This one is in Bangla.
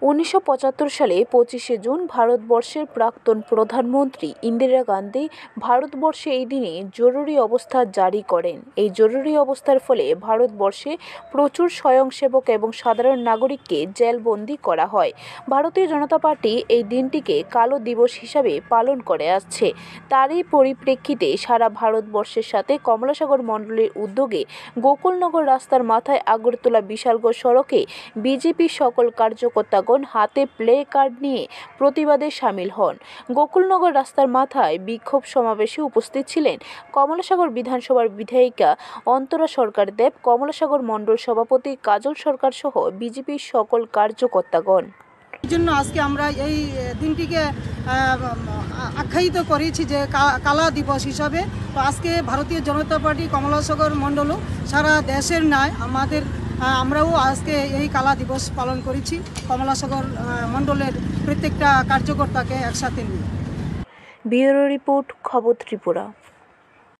1975 সালে 25শে জুন ভারতবর্ষের প্রাক্তন প্রধানমন্ত্রী ইন্দিরা গান্ধী ভারতবর্ষে এই দিনে জরুরি অবস্থা জারি করেন। এই জরুরি অবস্থার ফলে ভারতবর্ষে প্রচুর স্বয়ংসেবক এবং সাধারণ নাগরিককে জেলবন্দি করা হয়। ভারতীয় জনতা পার্টি এই দিনটিকে কালো দিবস হিসাবে পালন করে আসছে। তারই পরিপ্রেক্ষিতে সারা ভারতবর্ষের সাথে কমলাসাগর মণ্ডলের উদ্যোগে গোকুলনগর রাস্তার মাথায় আগরতলা বিশালগড় সড়কে বিজেপি সকল কার্যকর্তাগণ হাতে প্লে কার্ড নিয়ে প্রতিবাদে সামিল হন। গোকুলনগর রাস্তার মাথায় বিক্ষোভ সমাবেশে উপস্থিত ছিলেন কমলাসাগর বিধানসভার বিধায়িকা অন্তরা সরকার দেব, কমলাসাগর মণ্ডল সভাপতি কাজল সরকার সহ বিজেপির সকল কার্যকর্তাগণ। জন্য আজকে আমরা এই দিনটিকে আখ্যায়িত করেছি যে কালা দিবস হিসাবে। তো আজকে ভারতীয় জনতা পার্টি কমলাসাগর মণ্ডলও সারা দেশের ন্যায় আমরাও আজকে এই কালা দিবস পালন করেছি কমলাসাগর মণ্ডলের প্রত্যেকটা কার্যকর্তাকে একসাথে নিয়ে। ব্যুরো রিপোর্ট, খবর ত্রিপুরা।